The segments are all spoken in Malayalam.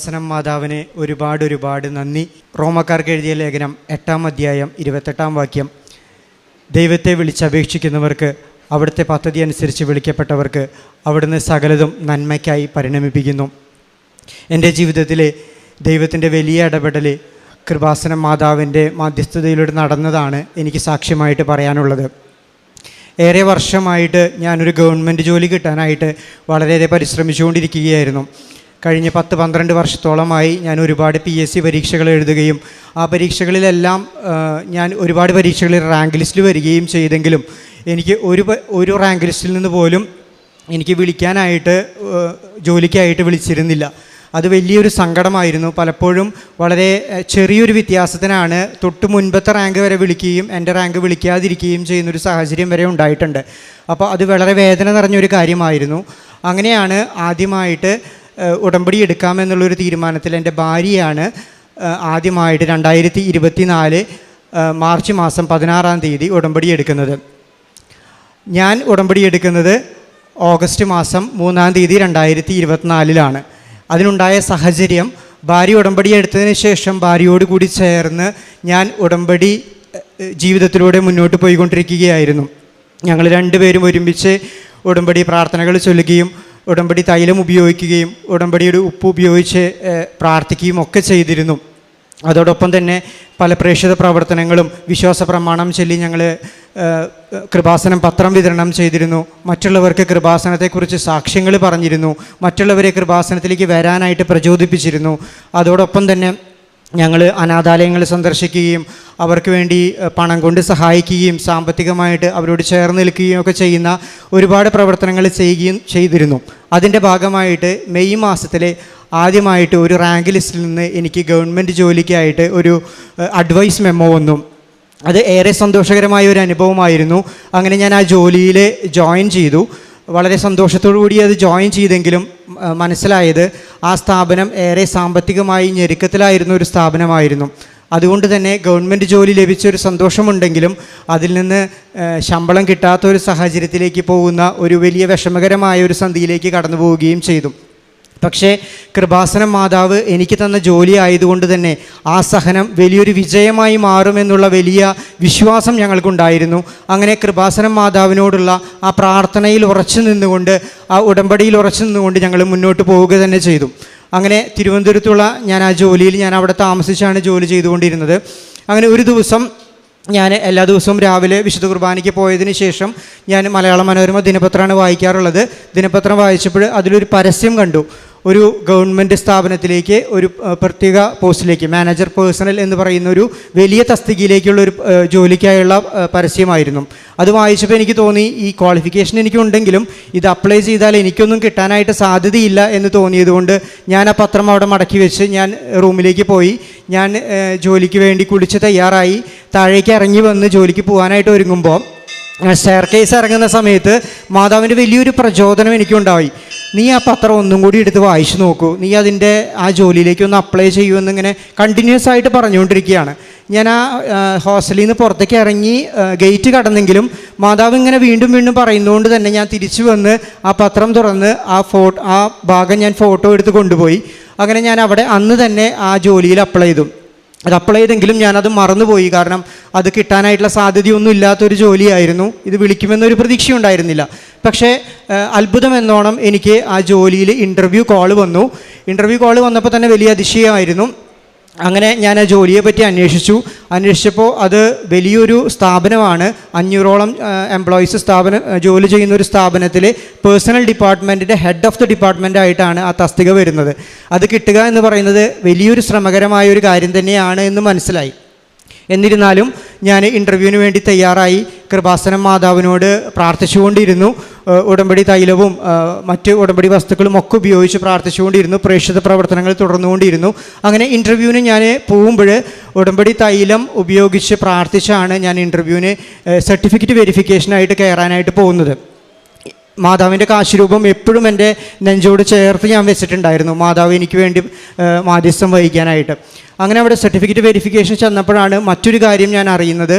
കൃപാസനം മാതാവിന് ഒരുപാട് നന്ദി. റോമക്കാർക്ക് എഴുതിയ ലേഖനം 8-ാം അധ്യായം 28-ാം വാക്യം. ദൈവത്തെ വിളിച്ചപേക്ഷിക്കുന്നവർക്ക്, അവിടുത്തെ പദ്ധതി അനുസരിച്ച് വിളിക്കപ്പെട്ടവർക്ക് അവിടുന്ന് സകലതും നന്മയ്ക്കായി പരിണമിപ്പിക്കുന്നു. എൻ്റെ ജീവിതത്തിലെ ദൈവത്തിൻ്റെ വലിയ ഇടപെടൽ കൃപാസനം മാതാവിൻ്റെ മധ്യസ്ഥതയിലൂടെ നടന്നതാണ് എനിക്ക് സാക്ഷ്യമായിട്ട് പറയാനുള്ളത്. ഏറെ വർഷമായിട്ട് ഞാനൊരു ഗവൺമെൻറ് ജോലി കിട്ടാനായിട്ട് വളരെയേറെ പരിശ്രമിച്ചുകൊണ്ടിരിക്കുകയായിരുന്നു. കഴിഞ്ഞ 10-12 വർഷത്തോളമായി ഞാൻ ഒരുപാട് PSC പരീക്ഷകൾ എഴുതുകയും ആ പരീക്ഷകളിലെല്ലാം ഞാൻ ഒരുപാട് പരീക്ഷകളിൽ റാങ്ക് ലിസ്റ്റിൽ വരികയും ചെയ്തെങ്കിലും എനിക്ക് ഒരു റാങ്ക് ലിസ്റ്റിൽ നിന്ന് പോലും എനിക്ക് വിളിക്കാനായിട്ട് ജോലിക്കായിട്ട് വിളിച്ചിരുന്നില്ല. അത് വലിയൊരു സങ്കടമായിരുന്നു. പലപ്പോഴും വളരെ ചെറിയൊരു വ്യത്യാസത്തിനാണ് തൊട്ട് മുൻപത്തെ റാങ്ക് വരെ വിളിക്കുകയും എൻ്റെ റാങ്ക് വിളിക്കാതിരിക്കുകയും ചെയ്യുന്നൊരു സാഹചര്യം വരെ ഉണ്ടായിട്ടുണ്ട്. അപ്പോൾ അത് വളരെ വേദന നിറഞ്ഞൊരു കാര്യമായിരുന്നു. അങ്ങനെയാണ് ആദ്യമായിട്ട് ഉടമ്പടി എടുക്കാമെന്നുള്ളൊരു തീരുമാനത്തിൽ എൻ്റെ ഭാര്യയാണ് ആദ്യമായിട്ട് 2024 മാർച്ച് മാസം 16-ാം തീയതി ഉടമ്പടി എടുക്കുന്നത്. ഞാൻ ഉടമ്പടി എടുക്കുന്നത് ഓഗസ്റ്റ് മാസം 3-ാം തീയതി 2024 അതിനുണ്ടായ സാഹചര്യം, ഭാര്യ ഉടമ്പടി എടുത്തതിന് ശേഷം ഭാര്യയോട് കൂടി ചേർന്ന് ഞാൻ ഉടമ്പടി ജീവിതത്തിലൂടെ മുന്നോട്ട് പോയിക്കൊണ്ടിരിക്കുകയായിരുന്നു. ഞങ്ങൾ രണ്ടുപേരും ഒരുമിച്ച് ഉടമ്പടി പ്രാർത്ഥനകൾ ചൊല്ലുകയും ഉടമ്പടി തൈലം ഉപയോഗിക്കുകയും ഉടമ്പടിയുടെ ഉപ്പ് ഉപയോഗിച്ച് പ്രാർത്ഥിക്കുകയും ഒക്കെ ചെയ്തിരുന്നു. അതോടൊപ്പം തന്നെ പല പ്രേക്ഷിത പ്രവർത്തനങ്ങളും വിശ്വാസ പ്രമാണം ചൊല്ലി ഞങ്ങൾ കൃപാസനം പത്രം വിതരണം ചെയ്തിരുന്നു. മറ്റുള്ളവർക്ക് കൃപാസനത്തെക്കുറിച്ച് സാക്ഷ്യങ്ങൾ പറഞ്ഞിരുന്നു. മറ്റുള്ളവരെ കൃപാസനത്തിലേക്ക് വരാനായിട്ട് പ്രചോദിപ്പിച്ചിരുന്നു. അതോടൊപ്പം തന്നെ ഞങ്ങൾ അനാഥാലയങ്ങൾ സന്ദർശിക്കുകയും അവർക്ക് വേണ്ടി പണം കൊണ്ട് സഹായിക്കുകയും സാമ്പത്തികമായിട്ട് അവരോട് ചേർന്ന് നിൽക്കുകയും ഒക്കെ ചെയ്യുന്ന ഒരുപാട് പ്രവർത്തനങ്ങൾ ചെയ്തിരുന്നു. അതിൻ്റെ ഭാഗമായിട്ട് മെയ് മാസത്തിലെ ആദ്യമായിട്ട് ഒരു റാങ്ക് ലിസ്റ്റിൽ നിന്ന് എനിക്ക് ഗവൺമെൻറ് ജോലിക്കായിട്ട് ഒരു അഡ്വൈസ് മെമ്മോ വന്നു. അത് ഏറെ സന്തോഷകരമായ ഒരു അനുഭവമായിരുന്നു. അങ്ങനെ ഞാൻ ആ ജോലിയിൽ ജോയിൻ ചെയ്തു. വളരെ സന്തോഷത്തോടു കൂടി അത് ജോയിൻ ചെയ്തെങ്കിലും മനസ്സിലായത് ആ സ്ഥാപനം ഏറെ സാമ്പത്തികമായി ഞെരുക്കത്തിലായിരുന്ന ഒരു സ്ഥാപനമായിരുന്നു. അതുകൊണ്ട് തന്നെ ഗവൺമെൻറ് ജോലി ലഭിച്ചൊരു സന്തോഷമുണ്ടെങ്കിലും അതിൽ നിന്ന് ശമ്പളം കിട്ടാത്തൊരു സാഹചര്യത്തിലേക്ക് പോകുന്ന ഒരു വലിയ വിഷമകരമായ ഒരു സന്ധിയിലേക്ക് കടന്നു പോവുകയും ചെയ്തു. പക്ഷേ കൃപാസനം മാതാവ് എനിക്ക് തന്ന ജോലി ആയതുകൊണ്ട് തന്നെ ആ സഹനം വലിയൊരു വിജയമായി മാറുമെന്നുള്ള വലിയ വിശ്വാസം ഞങ്ങൾക്കുണ്ടായിരുന്നു. അങ്ങനെ കൃപാസനം മാതാവിനോടുള്ള ആ പ്രാർത്ഥനയിൽ ഉറച്ചു നിന്നുകൊണ്ട്, ആ ഉടമ്പടിയിൽ ഉറച്ചു നിന്നുകൊണ്ട് ഞങ്ങൾ മുന്നോട്ട് പോവുക തന്നെ ചെയ്തു. അങ്ങനെ തിരുവനന്തപുരത്തുള്ള ഞാൻ ആ ജോലിയിൽ ഞാൻ അവിടെ താമസിച്ചാണ് ജോലി ചെയ്തുകൊണ്ടിരുന്നത്. അങ്ങനെ ഒരു ദിവസം ഞാൻ എല്ലാ ദിവസവും രാവിലെ വിശുദ്ധ കുർബാനയ്ക്ക് പോയതിന് ശേഷം ഞാൻ മലയാള മനോരമ ദിനപത്രമാണ് വായിക്കാറുള്ളത്. ദിനപത്രം വായിച്ചപ്പോൾ അതിലൊരു പരസ്യം കണ്ടു. ഒരു ഗവൺമെൻറ് സ്ഥാപനത്തിലേക്ക് ഒരു പ്രത്യേക പോസ്റ്റിലേക്ക് മാനേജർ പേഴ്സണൽ എന്ന് പറയുന്ന ഒരു വലിയ തസ്തികയിലേക്കുള്ളൊരു ജോലിക്കായുള്ള പരസ്യമായിരുന്നു. അത് വായിച്ചപ്പോൾ എനിക്ക് തോന്നി, ഈ ക്വാളിഫിക്കേഷൻ എനിക്കുണ്ടെങ്കിലും ഇത് അപ്ലൈ ചെയ്താൽ എനിക്കൊന്നും കിട്ടാനായിട്ട് സാധ്യതയില്ല എന്ന് തോന്നിയതുകൊണ്ട് ഞാൻ ആ പത്രം അവിടെ മടക്കി വെച്ച് ഞാൻ റൂമിലേക്ക് പോയി. ഞാൻ ജോലിക്ക് വേണ്ടി കുളിച്ച് തയ്യാറായി താഴേക്ക് ഇറങ്ങി വന്ന് ജോലിക്ക് പോകാനായിട്ട് ഒരുങ്ങുമ്പോൾ സ്റ്റെയർ കേസ് ഇറങ്ങുന്ന സമയത്ത് മാതാവിൻ്റെ വലിയൊരു പ്രചോദനം എനിക്കുണ്ടായി. നീ ആ പത്രം ഒന്നും കൂടി എടുത്ത് വായിച്ചു നോക്കൂ, നീ അതിൻ്റെ ആ ജോലിയിലേക്ക് ഒന്ന് അപ്ലൈ ചെയ്യുമെന്നിങ്ങനെ കണ്ടിന്യൂസ് ആയിട്ട് പറഞ്ഞുകൊണ്ടിരിക്കുകയാണ്. ഞാൻ ആ ഹോസ്റ്റലിൽ നിന്ന് പുറത്തേക്ക് ഇറങ്ങി ഗേറ്റ് കടന്നെങ്കിലും മാതാവ് ഇങ്ങനെ വീണ്ടും പറയുന്നതുകൊണ്ട് തന്നെ ഞാൻ തിരിച്ചു വന്ന് ആ പത്രം തുറന്ന് ആ ഭാഗം ഞാൻ ഫോട്ടോ എടുത്ത് കൊണ്ടുപോയി. അങ്ങനെ ഞാൻ അവിടെ അന്ന് തന്നെ ആ ജോലിയിൽ അപ്ലൈ ചെയ്തു. അത് അപ്ലൈ ചെയ്തെങ്കിലും ഞാനത് മറന്നുപോയി. കാരണം അത് കിട്ടാനായിട്ടുള്ള സാധ്യതയൊന്നും ഇല്ലാത്തൊരു ജോലിയായിരുന്നു. ഇത് വിളിക്കുമെന്നൊരു പ്രതീക്ഷ ഉണ്ടായിരുന്നില്ല. പക്ഷേ അത്ഭുതം എന്നോണം എനിക്ക് ആ ജോലിയിൽ ഇൻ്റർവ്യൂ കോൾ വന്നു. ഇൻ്റർവ്യൂ കോൾ വന്നപ്പോൾ തന്നെ വലിയ അതിശയമായിരുന്നു. അങ്ങനെ ഞാൻ ആ ജോലിയെ പറ്റി അന്വേഷിച്ചപ്പോൾ അത് വലിയൊരു സ്ഥാപനമാണ്. 500ഓളം എംപ്ലോയീസ് ജോലി ചെയ്യുന്ന ഒരു സ്ഥാപനത്തിൽ പേഴ്സണൽ ഡിപ്പാർട്ട്മെൻറ്റിൻ്റെ ഹെഡ് ഓഫ് ദി ഡിപ്പാർട്ട്മെൻ്റ് ആയിട്ടാണ് ആ തസ്തിക വരുന്നത്. അത് കിട്ടുക എന്ന് പറയുന്നത് വലിയൊരു ശ്രമകരമായ ഒരു കാര്യം തന്നെയാണ് എന്ന് മനസ്സിലായി. എന്നിരുന്നാലും ഞാൻ ഇൻ്റർവ്യൂവിന് വേണ്ടി തയ്യാറായി കൃപാസനം മാതാവിനോട് പ്രാർത്ഥിച്ചുകൊണ്ടിരുന്നു. ഉടമ്പടി തൈലവും മറ്റ് ഉടമ്പടി വസ്തുക്കളും ഒക്കെ ഉപയോഗിച്ച് പ്രാർത്ഥിച്ചുകൊണ്ടിരുന്നു. പ്രേക്ഷിത പ്രവർത്തനങ്ങൾ തുടർന്നുകൊണ്ടിരുന്നു. അങ്ങനെ ഇൻ്റർവ്യൂവിന് ഞാൻ പോകുമ്പോൾ ഉടമ്പടി തൈലം ഉപയോഗിച്ച് പ്രാർത്ഥിച്ചാണ് ഞാൻ ഇൻ്റർവ്യൂവിന് സർട്ടിഫിക്കറ്റ് വെരിഫിക്കേഷനായിട്ട് കയറാനായിട്ട് പോകുന്നത്. മാതാവിൻ്റെ കാശുരൂപം എപ്പോഴും എൻ്റെ നെഞ്ചോട് ചേർത്ത് ഞാൻ വെച്ചിട്ടുണ്ടായിരുന്നു, മാതാവ് എനിക്ക് വേണ്ടി മാധ്യസ്ഥം വഹിക്കാനായിട്ട്. അങ്ങനെ അവിടെ സർട്ടിഫിക്കറ്റ് വെരിഫിക്കേഷൻ ചെന്നപ്പോഴാണ് മറ്റൊരു കാര്യം ഞാൻ അറിയുന്നത്.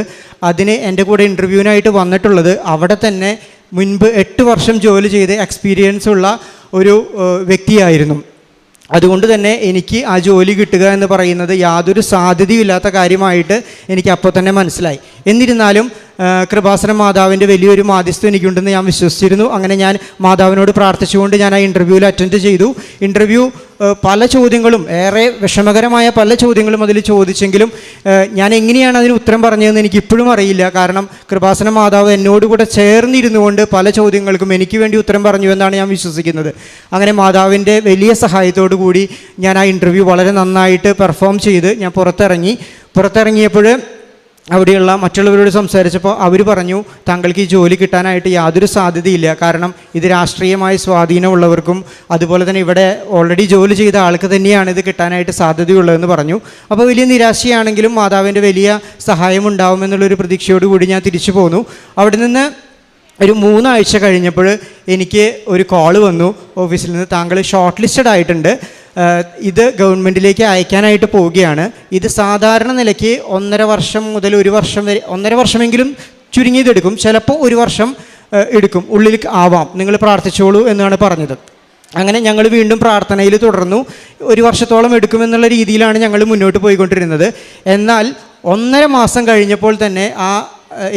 അതിന് എൻ്റെ കൂടെ ഇൻ്റർവ്യൂവിനായിട്ട് വന്നിട്ടുള്ളത് അവിടെ തന്നെ മുൻപ് 8 വർഷം ജോലി ചെയ്ത് എക്സ്പീരിയൻസ് ഉള്ള ഒരു വ്യക്തിയായിരുന്നു. അതുകൊണ്ട് തന്നെ എനിക്ക് ആ ജോലി കിട്ടുക എന്ന് പറയുന്നത് യാതൊരു സാധ്യതയുമില്ലാത്ത കാര്യമായിട്ട് എനിക്ക് അപ്പോൾ തന്നെ മനസ്സിലായി. എന്നിരുന്നാലും കൃപാസന മാതാവിൻ്റെ വലിയൊരു മാധ്യസ്ഥം എനിക്കുണ്ടെന്ന് ഞാൻ വിശ്വസിച്ചിരുന്നു. അങ്ങനെ ഞാൻ മാതാവിനോട് പ്രാർത്ഥിച്ചുകൊണ്ട് ഞാൻ ആ ഇൻ്റർവ്യൂവിൽ അറ്റൻഡ് ചെയ്തു. ഇൻ്റർവ്യൂ പല ചോദ്യങ്ങളും, ഏറെ വിഷമകരമായ പല ചോദ്യങ്ങളും അതിൽ ചോദിച്ചെങ്കിലും ഞാൻ എങ്ങനെയാണ് അതിന് ഉത്തരം പറഞ്ഞതെന്ന് എനിക്കിപ്പോഴും അറിയില്ല. കാരണം കൃപാസന മാതാവ് എന്നോടുകൂടെ ചേർന്നിരുന്നു കൊണ്ട് പല ചോദ്യങ്ങൾക്കും എനിക്ക് വേണ്ടി ഉത്തരം പറഞ്ഞു എന്നാണ് ഞാൻ വിശ്വസിക്കുന്നത്. അങ്ങനെ മാതാവിൻ്റെ വലിയ സഹായത്തോടു കൂടി ഞാൻ ആ ഇൻ്റർവ്യൂ വളരെ നന്നായിട്ട് പെർഫോം ചെയ്ത് ഞാൻ പുറത്തിറങ്ങിയപ്പോൾ അവിടെയുള്ള മറ്റുള്ളവരോട് സംസാരിച്ചപ്പോൾ അവർ പറഞ്ഞു, താങ്കൾക്ക് ഈ ജോലി കിട്ടാനായിട്ട് യാതൊരു സാധ്യതയില്ല. കാരണം ഇത് രാഷ്ട്രീയമായ സ്വാധീനമുള്ളവർക്കും അതുപോലെ തന്നെ ഇവിടെ ഓൾറെഡി ജോലി ചെയ്ത ആൾക്ക് തന്നെയാണ് ഇത് കിട്ടാനായിട്ട് സാധ്യതയുള്ളതെന്ന് പറഞ്ഞു. അപ്പോൾ വലിയ നിരാശയാണെങ്കിലും മാതാവിൻ്റെ വലിയ സഹായം ഉണ്ടാവുമെന്നുള്ളൊരു പ്രതീക്ഷയോടുകൂടി ഞാൻ തിരിച്ചു പോന്നു. അവിടെ നിന്ന് ഒരു 3 ആഴ്ച കഴിഞ്ഞപ്പോൾ എനിക്ക് ഒരു കോള് വന്നു ഓഫീസിൽ നിന്ന്, താങ്കൾ ഷോർട്ട് ലിസ്റ്റഡ് ആയിട്ടുണ്ട്, ഇത് ഗവൺമെൻറ്റിലേക്ക് അയക്കാനായിട്ട് പോവുകയാണ്. ഇത് സാധാരണ നിലയ്ക്ക് 1.5 വർഷം മുതൽ 1 വർഷം വരെ, 1.5 വർഷമെങ്കിലും ചുരുങ്ങിയതെടുക്കും, ചിലപ്പോൾ 1 വർഷം എടുക്കും, ഉള്ളിൽ ആവാം, നിങ്ങൾ പ്രാർത്ഥിച്ചോളൂ എന്നാണ് പറഞ്ഞത്. അങ്ങനെ ഞങ്ങൾ വീണ്ടും പ്രാർത്ഥനയിൽ തുടർന്നു. 1 വർഷത്തോളം എടുക്കുമെന്നുള്ള രീതിയിലാണ് ഞങ്ങൾ മുന്നോട്ട് പോയിക്കൊണ്ടിരുന്നത്. എന്നാൽ 1.5 മാസം കഴിഞ്ഞപ്പോൾ തന്നെ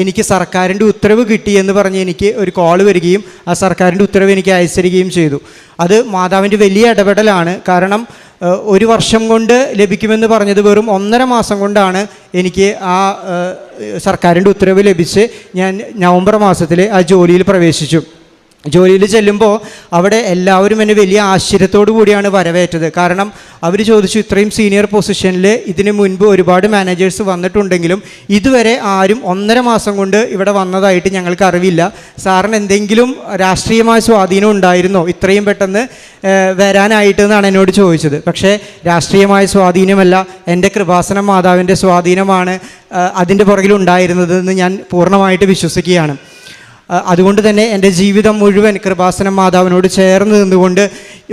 എനിക്ക് സർക്കാരിൻ്റെ ഉത്തരവ് കിട്ടിയെന്ന് പറഞ്ഞ് എനിക്ക് ഒരു കോൾ വരികയും ആ സർക്കാരിൻ്റെ ഉത്തരവ് എനിക്ക് അയച്ചിരിക്കുകയും ചെയ്തു. അത് മാതാവിൻ്റെ വലിയ ഇടപെടലാണ്. കാരണം 1 വർഷം കൊണ്ട് ലഭിക്കുമെന്ന് പറഞ്ഞത് വെറും 1.5 മാസം കൊണ്ടാണ് എനിക്ക് ആ സർക്കാരിൻ്റെ ഉത്തരവ് ലഭിച്ച് ഞാൻ നവംബർ മാസത്തിൽ ആ ജോലിയിൽ പ്രവേശിച്ചു. ജോലിയിൽ ചെല്ലുമ്പോൾ അവിടെ എല്ലാവരും എന്നെ വലിയ ആശ്ചര്യത്തോടു കൂടിയാണ് വരവേറ്റത്. കാരണം അവർ ചോദിച്ചു, ഇത്രയും സീനിയർ പൊസിഷനിൽ ഇതിന് മുൻപ് ഒരുപാട് മാനേജേഴ്സ് വന്നിട്ടുണ്ടെങ്കിലും ഇതുവരെ ആരും 1.5 മാസം കൊണ്ട് ഇവിടെ വന്നതായിട്ട് ഞങ്ങൾക്ക് അറിവില്ല. സാറിന് എന്തെങ്കിലും രാഷ്ട്രീയമായ സ്വാധീനം ഉണ്ടായിരുന്നോ ഇത്രയും പെട്ടെന്ന് വരാനായിട്ട് എന്നാണ് എന്നോട് ചോദിച്ചത്. പക്ഷേ രാഷ്ട്രീയമായ സ്വാധീനമല്ല, എൻ്റെ കൃപാസന മാതാവിൻ്റെ സ്വാധീനമാണ് അതിൻ്റെ പുറകിലുണ്ടായിരുന്നതെന്ന് ഞാൻ പൂർണ്ണമായിട്ട് വിശ്വസിക്കുകയാണ്. അതുകൊണ്ട് തന്നെ എൻ്റെ ജീവിതം മുഴുവൻ കൃപാസന മാതാവിനോട് ചേർന്ന് നിന്നുകൊണ്ട്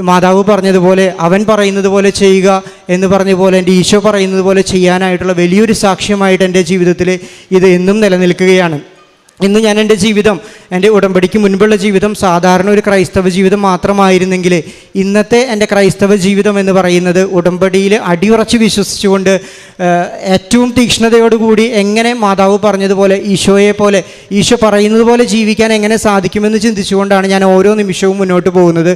മാതാവ് പറഞ്ഞതുപോലെ, അവൻ പറയുന്നത് പോലെ ചെയ്യുക എന്ന് പറഞ്ഞ പോലെ, എൻ്റെ ഈശോ പറയുന്നത് പോലെ ചെയ്യാനായിട്ടുള്ള വലിയൊരു സാക്ഷ്യമായിട്ട് എൻ്റെ ജീവിതത്തിൽ ഇത് എന്നും നിലനിൽക്കുകയാണ്. ഇന്ന് ഞാൻ എൻ്റെ ജീവിതം, എൻ്റെ ഉടമ്പടിക്ക് മുൻപുള്ള ജീവിതം സാധാരണ ഒരു ക്രൈസ്തവ ജീവിതം മാത്രമായിരുന്നെങ്കിൽ ഇന്നത്തെ എൻ്റെ ക്രൈസ്തവ ജീവിതം എന്ന് പറയുന്നത് ഉടമ്പടിയിൽ അടിയുറച്ച് വിശ്വസിച്ചുകൊണ്ട് ഏറ്റവും തീക്ഷ്ണതയോടുകൂടി എങ്ങനെ മാതാവ് പറഞ്ഞതുപോലെ ഈശോയെ പോലെ, ഈശോ പറയുന്നത് പോലെ ജീവിക്കാൻ എങ്ങനെ സാധിക്കുമെന്ന് ചിന്തിച്ചുകൊണ്ടാണ് ഞാൻ ഓരോ നിമിഷവും മുന്നോട്ട് പോകുന്നത്.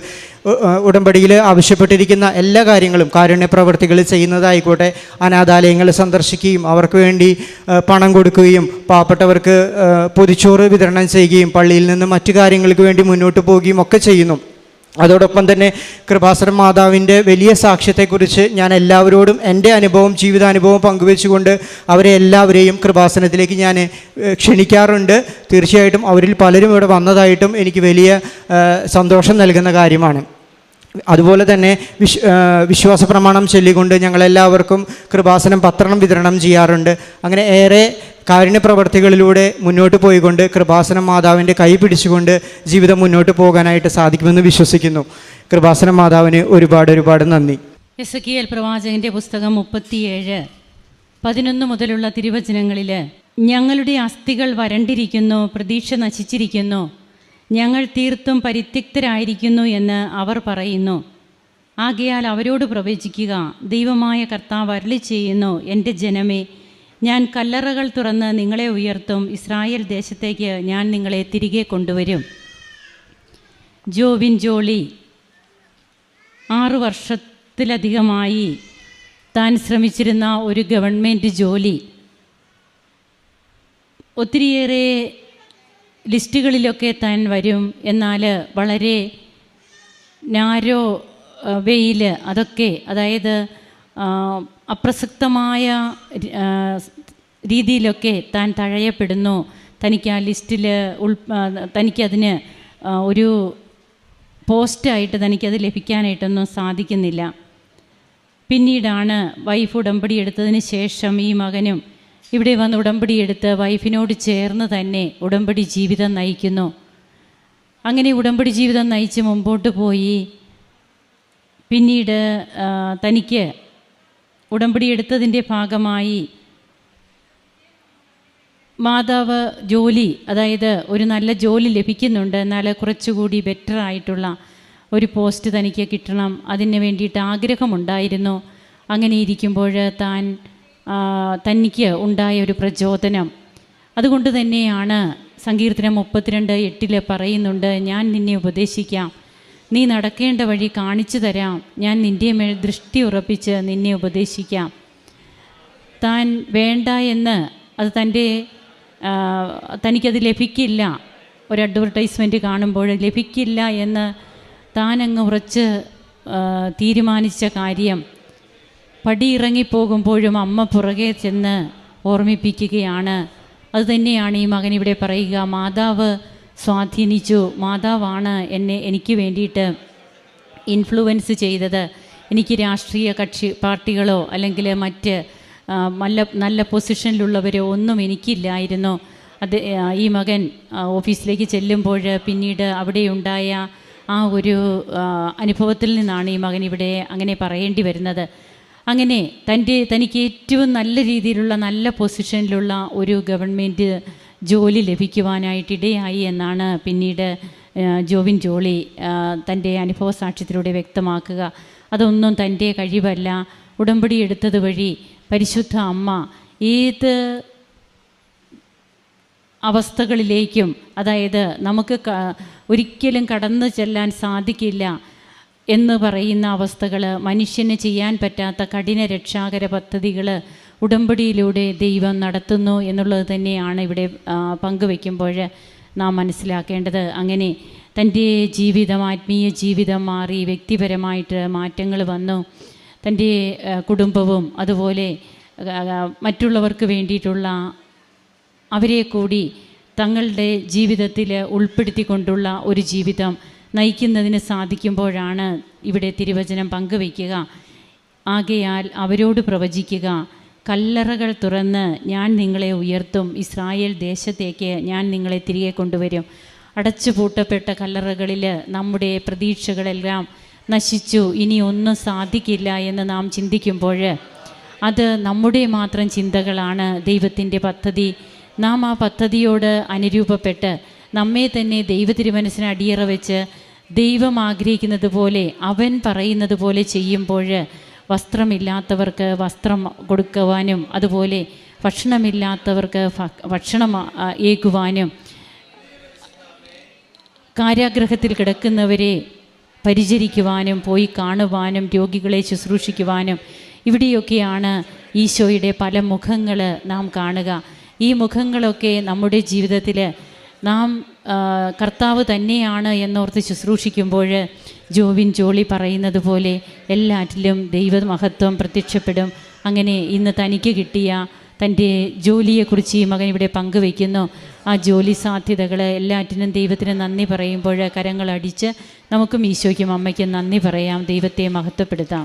ഉടമ്പടിയിൽ ആവശ്യപ്പെട്ടിരിക്കുന്ന എല്ലാ കാര്യങ്ങളും, കാരുണ്യ പ്രവർത്തികൾ ചെയ്യുന്നതായിക്കോട്ടെ, അനാഥാലയങ്ങൾ സന്ദർശിക്കുകയും അവർക്ക് വേണ്ടി പണം കൊടുക്കുകയും പാവപ്പെട്ടവർക്ക് പൊതിച്ചോറ് വിതരണം ചെയ്യുകയും പള്ളിയിൽ നിന്ന് മറ്റു കാര്യങ്ങൾക്ക് വേണ്ടി മുന്നോട്ട് പോവുകയും ഒക്കെ ചെയ്യുന്നു. അതോടൊപ്പം തന്നെ കൃപാസന മാതാവിൻ്റെ വലിയ സാക്ഷ്യത്തെക്കുറിച്ച് ഞാൻ എല്ലാവരോടും എൻ്റെ അനുഭവം, ജീവിതാനുഭവം പങ്കുവെച്ചുകൊണ്ട് അവരെ എല്ലാവരെയും കൃപാസനത്തിലേക്ക് ഞാൻ ക്ഷണിക്കാറുണ്ട്. തീർച്ചയായിട്ടും അവരിൽ പലരും ഇവിടെ വന്നതായിട്ടും എനിക്ക് വലിയ സന്തോഷം നൽകുന്ന കാര്യമാണ്. അതുപോലെ തന്നെ വിശ്വാസ പ്രമാണം ചൊല്ലിക്കൊണ്ട് ഞങ്ങളെല്ലാവർക്കും കൃപാസനം പത്രം വിതരണം ചെയ്യാറുണ്ട്. അങ്ങനെ ഏറെ കാരുണ്യ പ്രവർത്തികളിലൂടെ മുന്നോട്ട് പോയിക്കൊണ്ട് കൃപാസന മാതാവിൻ്റെ കൈ പിടിച്ചുകൊണ്ട് ജീവിതം മുന്നോട്ട് പോകാനായിട്ട് സാധിക്കുമെന്ന് വിശ്വസിക്കുന്നു. കൃപാസന മാതാവിന് ഒരുപാട് നന്ദി. എസെക്കിയേൽ പ്രവാചകൻ്റെ പുസ്തകം 37:11 മുതലുള്ള തിരുവചനങ്ങളിൽ, ഞങ്ങളുടെ അസ്ഥികൾ വരണ്ടിരിക്കുന്നു, പ്രതീക്ഷ നശിച്ചിരിക്കുന്നു, ഞങ്ങൾ തീർത്തും പരിത്യക്തരായിരിക്കുന്നു എന്ന് അവർ പറയുന്നു. ആകയാൽ അവരോട് പ്രവചിക്കുക, ദൈവമായ കർത്താവ് അരുളി ചെയ്യുന്നു, എൻ്റെ ജനമേ, ഞാൻ കല്ലറകൾ തുറന്ന് നിങ്ങളെ ഉയർത്തും, ഇസ്രായേൽ ദേശത്തേക്ക് ഞാൻ നിങ്ങളെ തിരികെ കൊണ്ടുവരും. ജോബിൻ ജോളി 6 വർഷത്തിലധികമായി താൻ ശ്രമിച്ചിരുന്ന ഒരു ഗവൺമെൻറ് ജോലി ഒത്തിരിയേറെ ലിസ്റ്റുകളിലൊക്കെ താൻ വരും, എന്നാൽ വളരെ നാരോ വേയിൽ അതൊക്കെ, അതായത് അപ്രസക്തമായ രീതിയിലൊക്കെ താൻ തഴയപ്പെടുന്നു. തനിക്ക് ആ ലിസ്റ്റിൽ തനിക്കതിന് ഒരു പോസ്റ്റായിട്ട് തനിക്കത് ലഭിക്കാനായിട്ടൊന്നും സാധിക്കുന്നില്ല. പിന്നീടാണ് വൈഫ് ഉടമ്പടി എടുത്തതിന് ശേഷം ഈ മകനും ഇവിടെ വന്ന് ഉടമ്പടി എടുത്ത് വൈഫിനോട് ചേർന്ന് തന്നെ ഉടമ്പടി ജീവിതം നയിക്കുന്നു. അങ്ങനെ ഉടമ്പടി ജീവിതം നയിച്ച് മുമ്പോട്ട് പോയി. പിന്നീട് തനിക്ക് ഉടമ്പടി എടുത്തതിൻ്റെ ഭാഗമായി മാതാവ് ജോലി, അതായത് ഒരു നല്ല ജോലി ലഭിക്കുന്നുണ്ട്, എന്നാൽ കുറച്ചുകൂടി ബെറ്ററായിട്ടുള്ള ഒരു പോസ്റ്റ് തനിക്ക് കിട്ടണം, അതിന് വേണ്ടിയിട്ട് ആഗ്രഹമുണ്ടായിരുന്നു. അങ്ങനെ ഇരിക്കുമ്പോൾ തനിക്ക് ഉണ്ടായ ഒരു പ്രചോദനം, അതുകൊണ്ട് തന്നെയാണ് സങ്കീർത്തനം 32:8 പറയുന്നുണ്ട്, ഞാൻ നിന്നെ ഉപദേശിക്കാം, നീ നടക്കേണ്ട വഴി കാണിച്ചു തരാം, ഞാൻ നിൻ്റെ മേൽ ദൃഷ്ടി ഉറപ്പിച്ച് നിന്നെ ഉപദേശിക്കാം. താൻ വേണ്ട എന്ന് അത് തനിക്കത് ലഭിക്കില്ല, ഒരു അഡ്വർടൈസ്മെൻറ്റ് കാണുമ്പോൾ ലഭിക്കില്ല എന്ന് താനങ്ങ് ഉറച്ച് തീരുമാനിച്ച കാര്യം പടിയിറങ്ങിപ്പോകുമ്പോഴും അമ്മ പുറകെ ചെന്ന് ഓർമ്മിപ്പിക്കുകയാണ്. അതുതന്നെയാണ് ഈ മകൻ ഇവിടെ പറയുക, മാതാവ് സ്വാധീനിച്ചു, മാതാവാണ് എനിക്ക് വേണ്ടിയിട്ട് ഇൻഫ്ലുവൻസ് ചെയ്തത്. എനിക്ക് രാഷ്ട്രീയ പാർട്ടികളോ അല്ലെങ്കിൽ മറ്റ് നല്ല പൊസിഷനിലുള്ളവരോ ഒന്നും എനിക്കില്ലായിരുന്നു. ഈ മകൻ ഓഫീസിലേക്ക് ചെല്ലുമ്പോൾ പിന്നീട് അവിടെയുണ്ടായ ആ ഒരു അനുഭവത്തിൽ നിന്നാണ് ഈ മകൻ ഇവിടെ അങ്ങനെ പറയേണ്ടി വരുന്നത്. അങ്ങനെ തനിക്ക് ഏറ്റവും നല്ല രീതിയിലുള്ള നല്ല പൊസിഷനിലുള്ള ഒരു ഗവൺമെൻറ് ജോലി ലഭിക്കുവാനായിട്ടിടയായി എന്നാണ് പിന്നീട് ജോബിൻ ജോളി തൻ്റെ അനുഭവ സാക്ഷ്യത്തിലൂടെ വ്യക്തമാക്കുക. അതൊന്നും തൻ്റെ കഴിവല്ല, ഉടമ്പടി എടുത്തത് വഴി പരിശുദ്ധ അമ്മ ഏത് അവസ്ഥകളിലേക്കും, അതായത് നമുക്ക് ഒരിക്കലും കടന്നു ചെല്ലാൻ സാധിക്കില്ല എന്ന് പറയുന്ന അവസ്ഥകൾ, മനുഷ്യന് ചെയ്യാൻ പറ്റാത്ത കഠിന രക്ഷാകര പദ്ധതികൾ ഉടമ്പടിയിലൂടെ ദൈവം നടത്തുന്നു എന്നുള്ളത് തന്നെയാണ് ഇവിടെ പങ്കുവയ്ക്കുമ്പോൾ നാം മനസ്സിലാക്കേണ്ടത്. അങ്ങനെ തൻ്റെ ജീവിതം, ആത്മീയ ജീവിതം മാറി, വ്യക്തിപരമായിട്ട് മാറ്റങ്ങൾ വന്നു. തൻ്റെ കുടുംബവും അതുപോലെ മറ്റുള്ളവർക്ക് വേണ്ടിയിട്ടുള്ള അവരെ കൂടി തങ്ങളുടെ ജീവിതത്തിൽ ഉൾപ്പെടുത്തിക്കൊണ്ടുള്ള ഒരു ജീവിതം നയിക്കുന്നതിന് സാധിക്കുമ്പോഴാണ് ഇവിടെ തിരുവചനം പങ്കുവയ്ക്കുക. ആകയാൽ അവരോട് പ്രവചിക്കുക, കല്ലറകൾ തുറന്ന് ഞാൻ നിങ്ങളെ ഉയർത്തും, ഇസ്രായേൽ ദേശത്തേക്ക് ഞാൻ നിങ്ങളെ തിരികെ കൊണ്ടുവരും. അടച്ചുപൂട്ടപ്പെട്ട കല്ലറകളിൽ നമ്മുടെ പ്രതീക്ഷകളെല്ലാം നശിച്ചു, ഇനി ഒന്നും സാധിക്കില്ല എന്ന് നാം ചിന്തിക്കുമ്പോൾ അത് നമ്മുടെ മാത്രം ചിന്തകളാണ്. ദൈവത്തിൻ്റെ പദ്ധതി, നാം ആ പദ്ധതിയോട് അനുരൂപപ്പെട്ട് നമ്മെ തന്നെ ദൈവതിരുമനസ്സിന് അടിയറ വെച്ച് ദൈവം ആഗ്രഹിക്കുന്നത് പോലെ, അവൻ പറയുന്നത് പോലെ ചെയ്യുമ്പോൾ വസ്ത്രമില്ലാത്തവർക്ക് വസ്ത്രം കൊടുക്കുവാനും അതുപോലെ ഭക്ഷണമില്ലാത്തവർക്ക് ഭക്ഷണം ഏകുവാനും, കാരാഗൃഹത്തിൽ കിടക്കുന്നവരെ പരിചരിക്കുവാനും, പോയി കാണുവാനും, രോഗികളെ ശുശ്രൂഷിക്കുവാനും, ഇവിടെയൊക്കെയാണ് ഈശോയുടെ പല മുഖങ്ങൾ നാം കാണുക. ഈ മുഖങ്ങളൊക്കെ നമ്മുടെ ജീവിതത്തിൽ നാം കർത്താവ് തന്നെയാണ് എന്നോർത്ത് ശുശ്രൂഷിക്കുമ്പോൾ ജോബിൻ ജോളി പറയുന്നത് പോലെ എല്ലാറ്റിലും ദൈവമഹത്വം പ്രത്യക്ഷപ്പെടും. അങ്ങനെ ഇന്ന് തനിക്ക് കിട്ടിയ തൻ്റെ ജോലിയെക്കുറിച്ച് ഈ മകൻ ഇവിടെ പങ്കുവയ്ക്കുന്നു. ആ ജോലി സാധ്യതകൾ എല്ലാറ്റിനും ദൈവത്തിന് നന്ദി പറയുമ്പോൾ കരങ്ങളടിച്ച് നമുക്കും ഈശോയ്ക്കും അമ്മയ്ക്കും നന്ദി പറയാം, ദൈവത്തെ മഹത്വപ്പെടുത്താം.